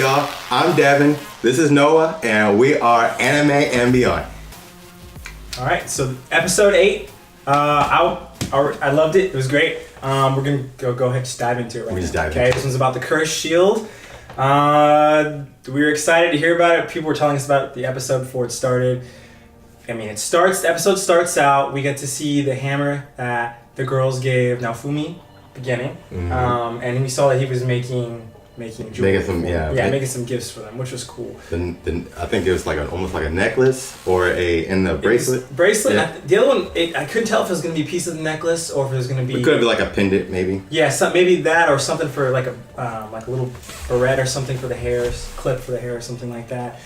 y'all? I'm Devin. This is Noah, and we are Anime and Beyond. All right, so episode 8. I loved it. It was great. We're gonna go ahead and just dive into it right now. Okay, this one's about the cursed shield. We were excited to hear about it. People were telling us about the episode before it started. I mean, the episode starts out. We get to see the hammer that the girls gave Naofumi beginning, and we saw that he was making jewelry. Making some gifts for them, which was cool. Then I think it was like almost like a necklace or a bracelet. Bracelet. Yeah. The other one, I couldn't tell if it was going to be a piece of the necklace or if it was going to be. It could be like a pendant, maybe. Yeah, maybe that or something for like a little barrette or something for the hair, clip for the hair or something like that.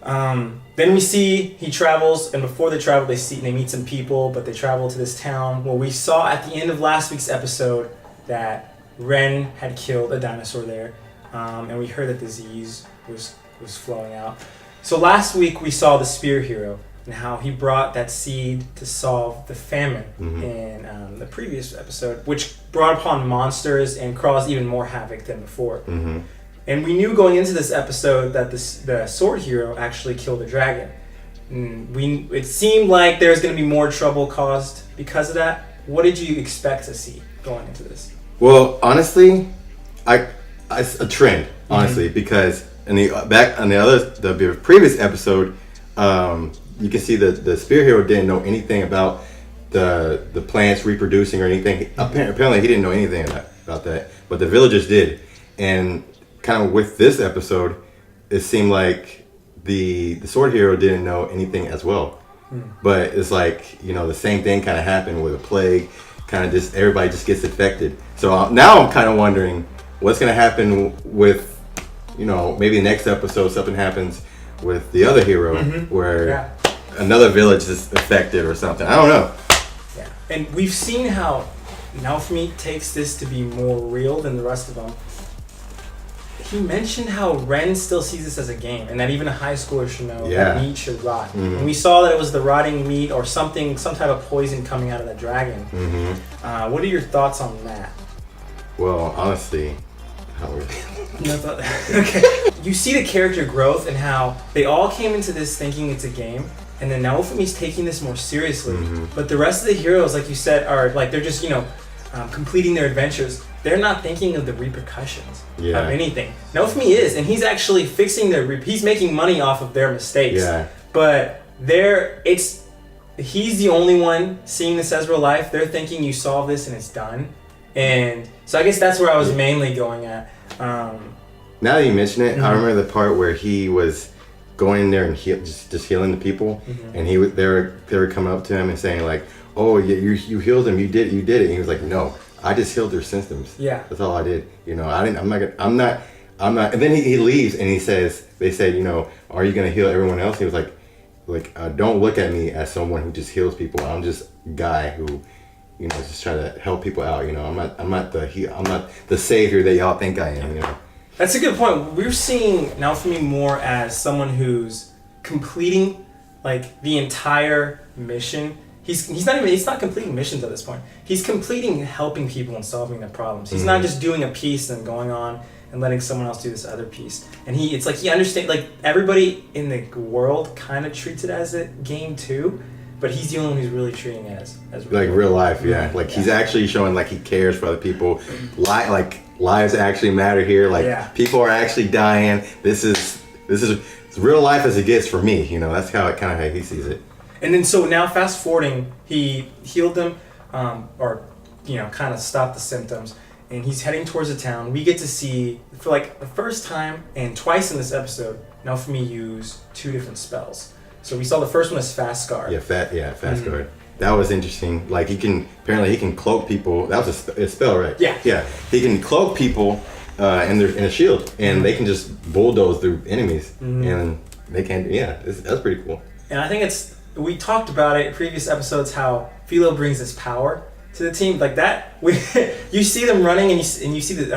Then we see he travels, and before they travel, they meet some people, but they travel to this town where we saw at the end of last week's episode that Ren had killed a dinosaur there, and we heard that disease was flowing out. So last week we saw the spear hero and how he brought that seed to solve the famine in the previous episode, which brought upon monsters and caused even more havoc than before. And we knew going into this episode that the sword hero actually killed a dragon. It seemed like there was going to be more trouble caused because of that. What did you expect to see going into this? Well, honestly, it's a trend, honestly, because in the previous episode, you can see the spear hero didn't know anything about the plants reproducing or anything. Apparently, he didn't know anything about that, but the villagers did. And kind of with this episode, it seemed like the sword hero didn't know anything as well. But it's like, the same thing kind of happened with a plague. Kind of just everybody just gets infected. So now I'm kind of wondering what's going to happen with, maybe next episode something happens with the other hero where another village is affected or something. I don't know. Yeah, and we've seen how Naofumi takes this to be more real than the rest of them. He mentioned how Ren still sees this as a game, and that even a high schooler should know that meat should rot. And we saw that it was the rotting meat or some type of poison coming out of the dragon. What are your thoughts on that? Well, honestly, not really. Okay. You see the character growth and how they all came into this thinking it's a game, and then Naofumi's taking this more seriously. But the rest of the heroes, like you said, are like they're just completing their adventures. They're not thinking of the repercussions of anything. Naofumi is, and he's actually fixing he's making money off of their mistakes. Yeah. But he's the only one seeing this as real life. They're thinking you solve this and it's done. And so I guess that's where I was mainly going at. Now that you mention it, I remember the part where he was going in there and just healing the people, and they were coming up to him and saying like, "Oh, you healed them, you did it." And he was like, "No, I just healed their symptoms. Yeah, that's all I did. I'm not." And then he leaves and they said, "Are you gonna heal everyone else?" He was like, "Don't look at me as someone who just heals people. I'm just a guy who, just trying to help people out. I'm not the savior that y'all think I am. That's a good point. We're seeing Naofumi more as someone who's completing like the entire mission. He's not completing missions at this point. He's completing helping people and solving their problems. He's not just doing a piece and going on and letting someone else do this other piece. And he understands, like, everybody in the world kind of treats it as a game too, but he's the only one who's really treating it as real life. Yeah, he's actually showing like he cares for other people. Lives actually matter here. People are actually dying. This is real life as it gets for me. That's how he sees it. And then so now fast forwarding, he healed them, kind of stopped the symptoms, and he's heading towards the town. We get to see, for like the first time and twice in this episode, Naofumi use 2 different spells. So we saw the first one as Fast Guard. Fast Guard. That was interesting. Like he can cloak people. That was a spell, right? Yeah. He can cloak people in a shield, and they can just bulldoze through enemies, and they can. Yeah, that's pretty cool. And I think we talked about it in previous episodes how Filo brings this power to the team like that. You see them running and you see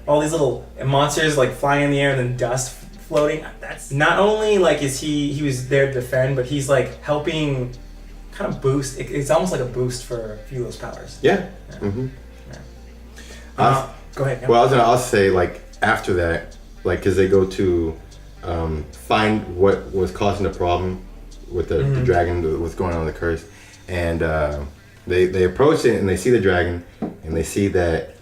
all these little monsters like flying in the air and then dust floating. That's not only like he was there to defend, but he's like helping kind of boost. It's almost like a boost for Filo's powers. Yeah. Go ahead. Well, I was gonna also say, like, after that, like, because they go to find what was causing the problem with the dragon, what's going on with the curse, and they approach it and they see the dragon and they see that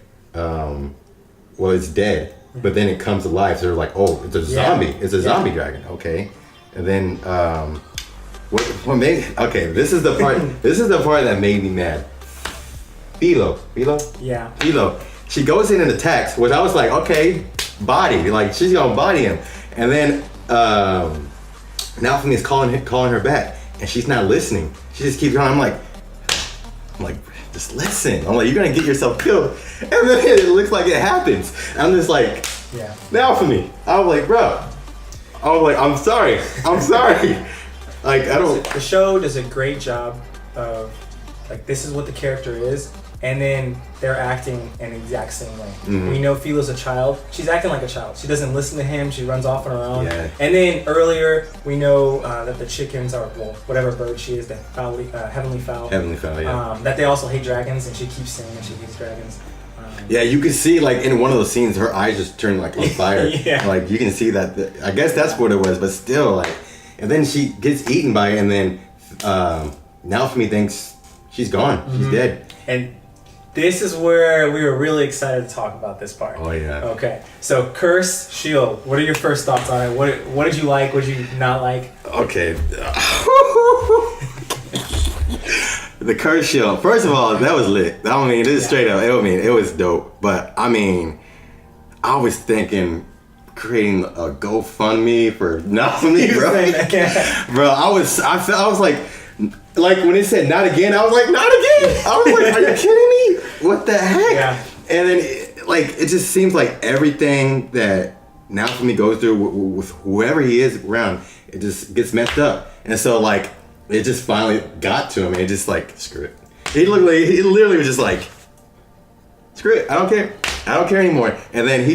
it's dead, but then it comes alive. So they're like, oh, it's a zombie. It's a zombie dragon. Okay, and then what made this is the part that made me mad. Filo. Yeah. Filo. She goes in and attacks, which I was like, okay, body, like she's gonna body him, and then Naofumi is calling her back, and she's not listening. She just keeps going. I'm like, just listen. I'm like, you're gonna get yourself killed, and then it looks like it happens. I'm just like, Naofumi. I was like, bro. I was like, I'm sorry. Like, I don't. The show does a great job of, like, this is what the character is, and then they're acting in the exact same way. We know Filo's a child. She's acting like a child. She doesn't listen to him. She runs off on her own. Yeah. And then earlier, we know that the chickens are, whatever bird she is, the heavenly fowl. Heavenly fowl, yeah. That they also hate dragons, and she keeps saying that she hates dragons. Yeah, you can see, like, in one of those scenes, her eyes just turn, like, on fire. Yeah. Like, you can see that. I guess that's what it was, but still, like, and then she gets eaten by it, and then Naofumi thinks she's gone. She's dead. And this is where we were really excited to talk about this part. Oh, yeah. Okay, so curse, shield. What are your first thoughts on it? What did you like? What did you not like? Okay. The curse shield. First of all, that was lit. I mean, this is straight up. It was dope. But I mean, I was thinking creating a GoFundMe for Naofumi, bro. Bro, I was like when it said not again, I was like, not again. I was like, are you kidding me? What the heck? Yeah. And then it just seems like everything that Naofumi goes through with whoever he is around, it just gets messed up. And so like it just finally got to him, and it just like, screw it. He literally was just like, screw it, I don't care anymore. And then he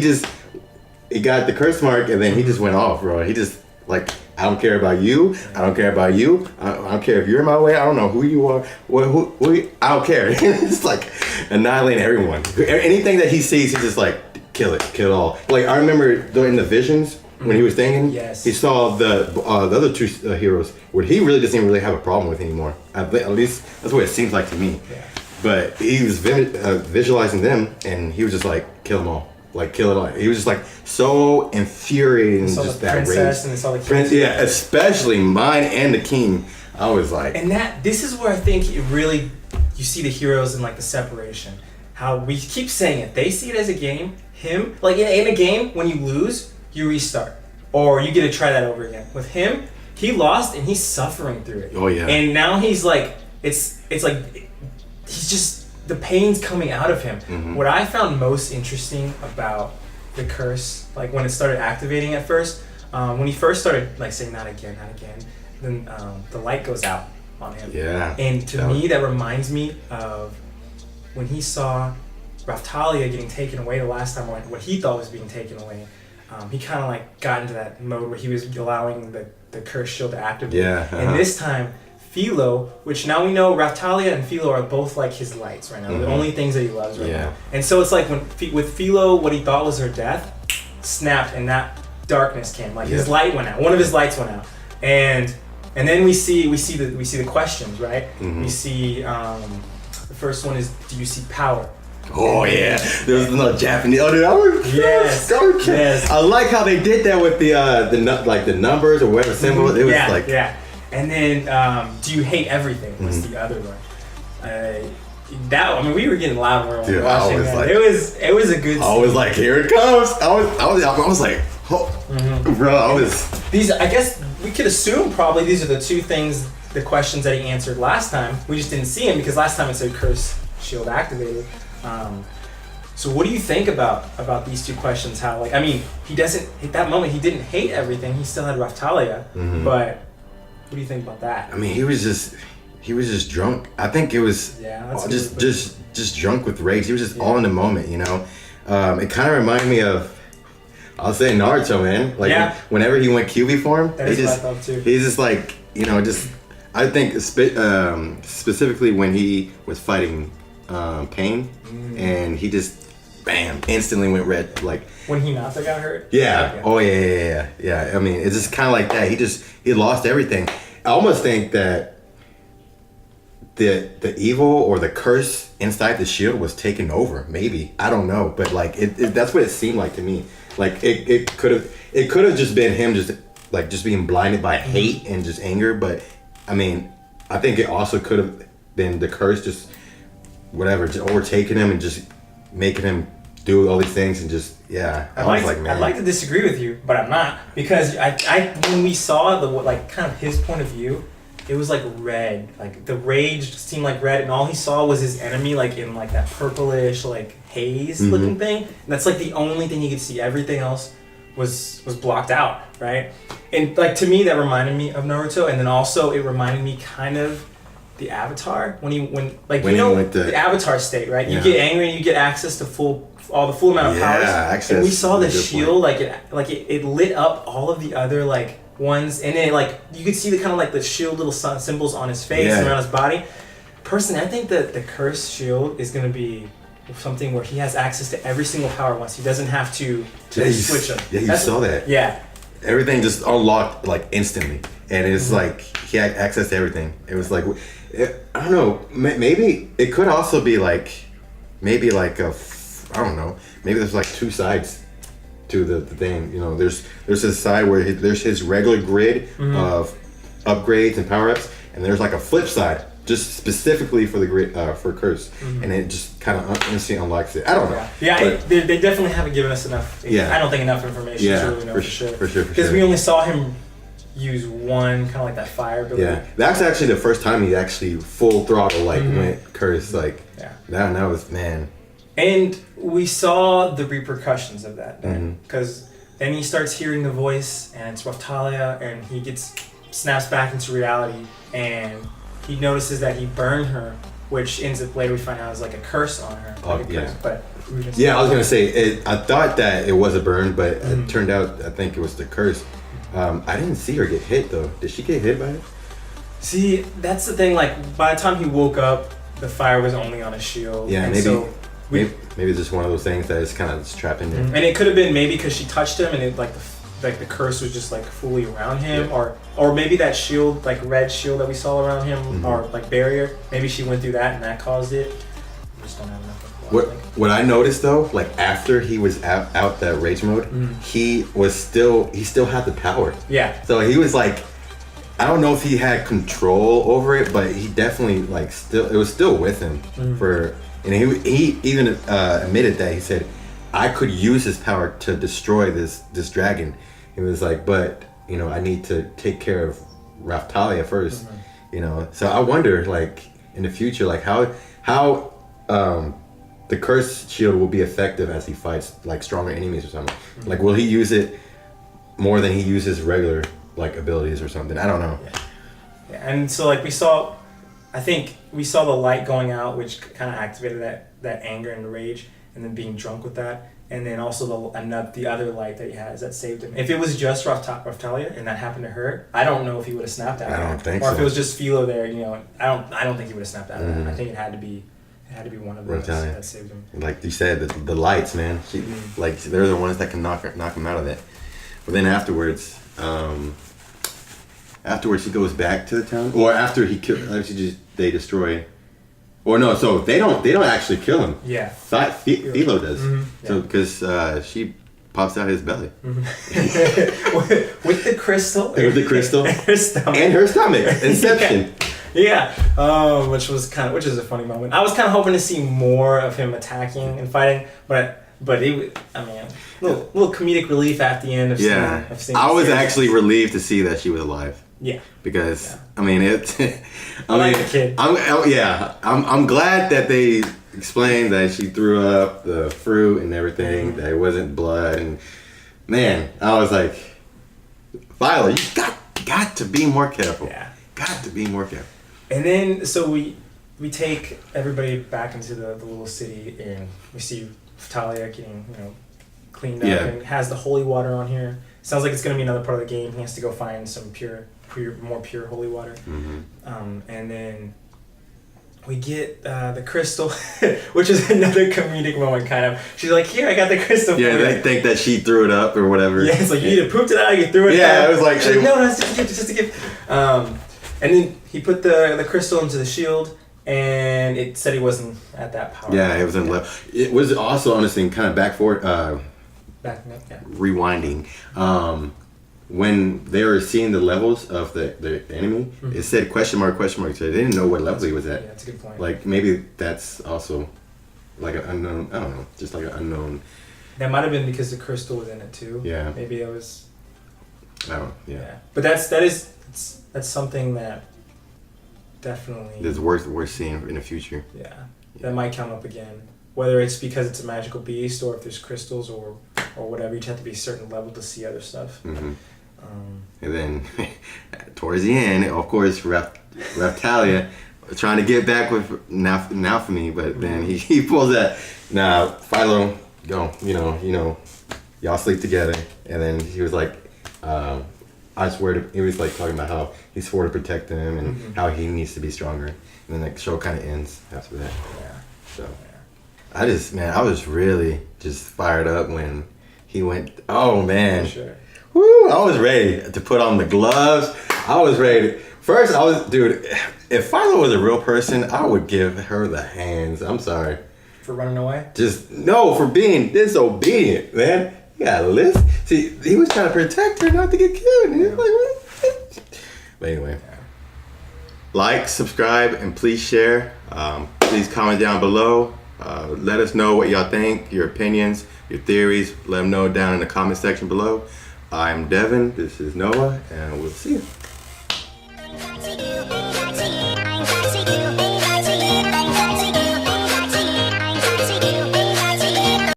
got the curse mark, and then he just went off, bro. He just like, I don't care about you. I don't care about you. I don't care if you're in my way. I don't know who you are. I don't care. It's like annihilating everyone. Anything that he sees, he's just like, kill it all. Like, I remember during the visions when he was thinking, he saw the other two heroes, where he really doesn't really have a problem with anymore. At least that's what it seems like to me. Yeah. But he was visualizing them, and he was just like, kill them all. Like, kill it all. He was just like so infuriated and just that rage. And saw the king. Yeah, especially mine and the king. I was like, and this is where I think it really, you see the heroes in like the separation. How we keep saying it. They see it as a game. Him, like in a game, when you lose, you restart, or you get to try that over again. With him, he lost and he's suffering through it. Oh yeah. And now he's like, it's like he's just, the pain's coming out of him. Mm-hmm. What I found most interesting about the curse, like when it started activating at first, when he first started like saying not again, then the light goes out on him. Yeah. And to me, that reminds me of when he saw Raphtalia getting taken away the last time, or what he thought was being taken away. He kind of like got into that mode where he was allowing the curse shield to activate. Yeah. And this time, Filo, which now we know Raphtalia and Filo are both like his lights right now. The only things that he loves right now. And so it's like with Filo, what he thought was her death snapped, and that darkness came. Like his light went out. One of his lights went out, and then we see the questions, right? We see the first one is, do you see power? Oh yeah, there was no Japanese. Oh, dude, I was yes. I like how they did that with the numbers or whatever symbol. It was like And then, do you hate everything? Was the other one. We were getting loud when we were watching that. Like, it was a good scene. I was like, here it comes. I was like, oh, bro, I was. These, I guess, we could assume probably these are the two things, the questions that he answered last time. We just didn't see him because last time it said curse shield activated. So what do you think about these two questions? How, like, I mean, he doesn't, at that moment, he didn't hate everything. He still had Raphtalia, but what do you think about that? I mean, he was just drunk. I think it was just drunk with rage. He was just all in the moment, you know. It kind of reminded me of, I'll say, Naruto, man. Like whenever he went QB form, what I thought too. He's just like, you know, just, I think specifically when he was fighting Pain, and he just bam, instantly went red. Like when Hinata got hurt. yeah. Okay. Oh yeah. I mean, it's just kind of like that. He lost everything. I almost think that the evil or the curse inside the shield was taken over. Maybe, I don't know, but like that's what it seemed like to me. Like it could have just been him just being blinded by hate and just anger. But I mean, I think it also could have been the curse just just overtaking him and just making him do all these things and just I'd like to disagree with you, but I'm not, because I when we saw the like kind of his point of view, it was like red, like the rage seemed like red, and all he saw was his enemy like in like that purplish like haze looking thing, and that's like the only thing he could see. Everything else was blocked out, right? And like to me that reminded me of Naruto, and then also it reminded me kind of the Avatar the Avatar state, right? You get angry and you get access to the full amount of powers. And we saw the shield it lit up all of the other like ones, and then like you could see the kind of like the shield little symbols on his face and around his body. Personally, I think that the cursed shield is going to be something where he has access to every single power once. He doesn't have to switch them. Yeah, you saw that. Yeah. Everything just unlocked like instantly, and it's like he had access to everything. It was like, I don't know, maybe it could also be like, maybe like I don't know, maybe there's like two sides to the thing. You know, there's this side where there's his regular grid of upgrades and power ups, and there's like a flip side just specifically for the grid for curse, and it just kind of instantly unlocks it. I don't know. Yeah, they definitely haven't given us enough. Yeah. I don't think enough information to really know for sure. Because we only saw him use one kind of like that fire ability. Yeah, that's actually the first time he actually full throttle went curse like. Yeah. That was, man. And we saw the repercussions of that then, because then he starts hearing the voice, and it's Raphtalia, and he snaps back into reality, and he notices that he burned her, which ends up later we find out is like a curse on her. Oh, yeah. Curse, but I was gonna say I thought that it was a burn, but it turned out I think it was the curse. I didn't see her get hit though. Did she get hit by it? See, that's the thing. Like by the time he woke up, the fire was only on his shield. Yeah, and maybe it's just one of those things that is kind of trapped in there. And it could have been maybe because she touched him, and it like the curse was just like fully around him, or maybe that shield, like red shield that we saw around him, or like barrier. Maybe she went through that and that caused it. I just don't have enough. What I noticed though, like after he was out that rage mode, he still had the power. Yeah. So he was like, I don't know if he had control over it, but he definitely like it was still with him and he even admitted that. He said, I could use his power to destroy this dragon. He was like, but you know, I need to take care of Raphtalia first. You know, so I wonder, like in the future, like how the curse shield will be effective as he fights like stronger enemies or something. Like, will he use it more than he uses regular like abilities or something? I don't know. Yeah. And so like I think we saw the light going out, which kind of activated that anger and rage, and then being drunk with that, and then also the other light that he has that saved him. If it was just Raphtalia and that happened to her, I don't know if he would have snapped out of it. I don't think so. Or so. if it was just Filo there, you know, I don't think he would have snapped out of it. I think it had to be one of those that saved him. Like you said, the lights, man. Like they're the ones that can knock him out of it. But then afterwards he goes back to the town, or after they destroy. Or no, so they don't actually kill him. Yeah. Filo does. So because she pops out his belly. with the crystal. With the crystal. And her stomach. Inception. Yeah. Which is a funny moment. I was kind of hoping to see more of him attacking and fighting, but it, I mean, little comedic relief at the end of seeing I was actually relieved to see that she was alive. Yeah. Because I mean the kid. I'm glad that they explained that she threw up the fruit and everything, that it wasn't blood, and man, I was like, Filo, you got to be more careful. Yeah. Got to be more careful. And then so we take everybody back into the little city, and we see Raphtalia getting, you know, cleaned up and has the holy water on here. Sounds like it's gonna be another part of the game. He has to go find some more pure holy water. And then we get the crystal, which is another comedic moment, kind of. She's like, "Here, I got the crystal." Yeah, they think that she threw it up or whatever. Yeah, it's like you either pooped it out, or you threw it. Yeah, out. it was like, She's like, "No, that's just a gift. It's just a gift." And then he put the crystal into the shield, and it said he wasn't at that power. Yeah, it was in level. It was also honestly kind of back forward. Backing up, yeah. Rewinding. When they were seeing the levels of the enemy, it said question mark, so they didn't know what level he was at. Yeah, that's a good point. Like maybe that's also like an unknown. I don't know, just like an unknown. That might have been because the crystal was in it too. Yeah. Maybe it was. I don't. Yeah. But that's something that definitely. That's worth seeing in the future. Yeah. That might come up again. Whether it's because it's a magical beast or if there's crystals or whatever, you just have to be a certain level to see other stuff. Mm-hmm. And then towards the end, of course, Raphtalia trying to get back with Naofumi, but then he pulls that. Nah, Filo, go. You know, y'all sleep together. And then he was like, I swear to. He was like talking about how he swore to protect him and how he needs to be stronger. And then the show kind of ends after that. Yeah. So. I was really just fired up when he went. Oh man, For sure. Woo! I was ready to put on the gloves. I was ready. First, dude. If Filo was a real person, I would give her the hands. I'm sorry. For running away? For being disobedient, man. Yeah, listen. See, he was trying to protect her not to get killed. And he was like, what? But anyway, like, subscribe, and please share. Please comment down below. Let us know what y'all think, your opinions, your theories. Let them know down in the comment section below. I'm Devin, this is Noah, and we'll see you.